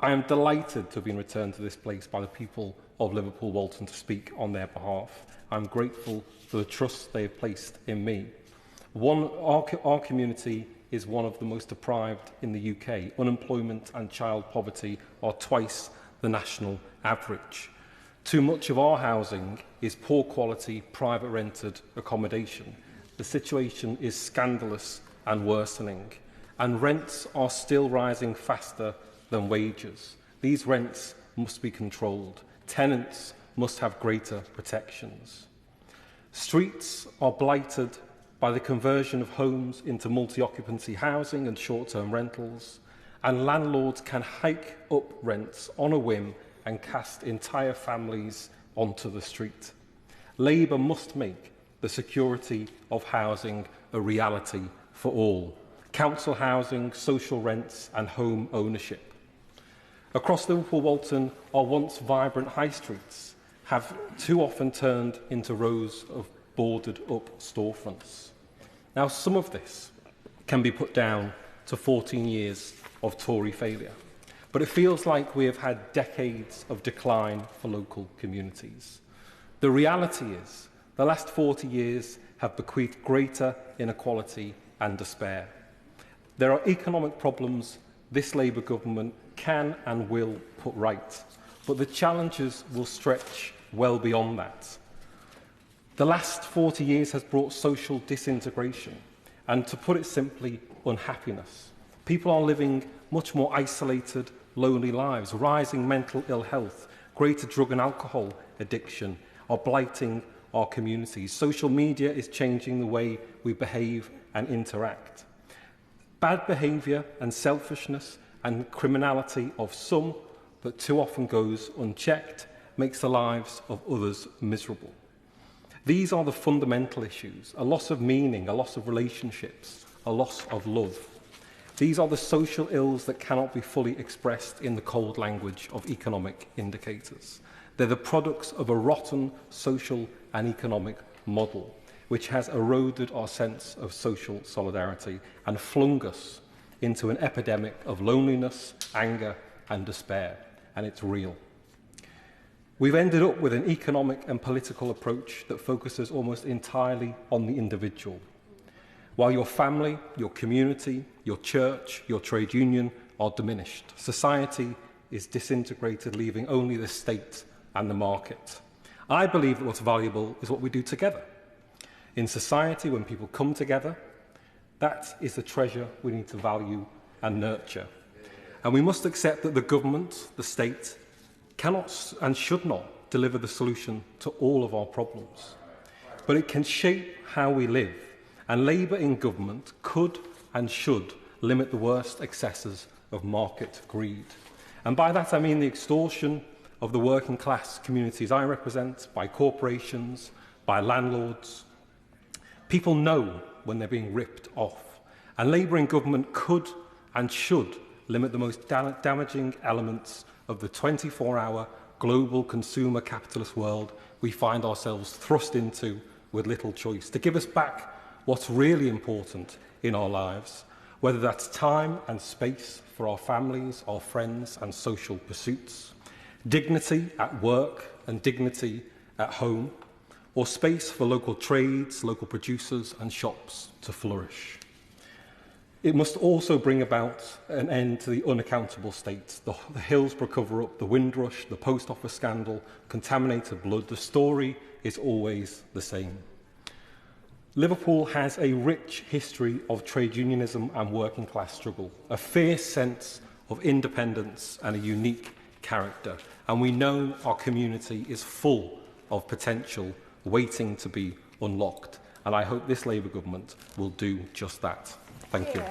I am delighted to have been returned to this place by the people of Liverpool Walton to speak on their behalf. I'm grateful for the trust they have placed in me. Our community is one of the most deprived in the UK. Unemployment and child poverty are twice the national average. Too much of our housing is poor quality, private rented accommodation. The situation is scandalous and worsening, and rents are still rising faster than wages. These rents must be controlled. Tenants must have greater protections. Streets are blighted by the conversion of homes into multi-occupancy housing and short-term rentals, and landlords can hike up rents on a whim and cast entire families onto the street. Labour must make the security of housing a reality for all. Council housing, social rents and home ownership. Across Liverpool Walton, our once vibrant high streets have too often turned into rows of boarded up storefronts. Now, some of this can be put down to 14 years of Tory failure, but it feels like we have had decades of decline for local communities. The reality is, the last 40 years have bequeathed greater inequality and despair. There are economic problems this Labour government can and will put right, but the challenges will stretch well beyond that. The last 40 years has brought social disintegration and, to put it simply, unhappiness. People are living much more isolated, lonely lives. Rising mental ill health, greater drug and alcohol addiction are blighting our communities. Social media is changing the way we behave and interact. Bad behaviour and selfishness and criminality of some, that too often goes unchecked, makes the lives of others miserable. These are the fundamental issues: a loss of meaning, a loss of relationships, a loss of love. These are the social ills that cannot be fully expressed in the cold language of economic indicators. They're the products of a rotten social and economic model, which has eroded our sense of social solidarity and flung us into an epidemic of loneliness, anger and despair, and it's real. We've ended up with an economic and political approach that focuses almost entirely on the individual. While your family, your community, your church, your trade union are diminished, society is disintegrated, leaving only the state and the market. I believe that what's valuable is what we do together. In society, when people come together, that is the treasure we need to value and nurture. And we must accept that the government, the state, cannot and should not deliver the solution to all of our problems. But it can shape how we live, and Labour in government could and should limit the worst excesses of market greed. And by that I mean the extortion of the working class communities I represent by corporations, by landlords. People know when they're being ripped off, and Labour in government could and should limit the most damaging elements of the 24-hour global consumer capitalist world we find ourselves thrust into with little choice, to give us back what's really important in our lives, whether that's time and space for our families, our friends and social pursuits, dignity at work and dignity at home, or space for local trades, local producers and shops to flourish. It must also bring about an end to the unaccountable state, the Hillsborough cover-up, the Windrush, the post office scandal, contaminated blood. The story is always the same. Liverpool has a rich history of trade unionism and working class struggle, a fierce sense of independence and a unique character. And we know our community is full of potential waiting to be unlocked. And I hope this Labour government will do just that. Thank you.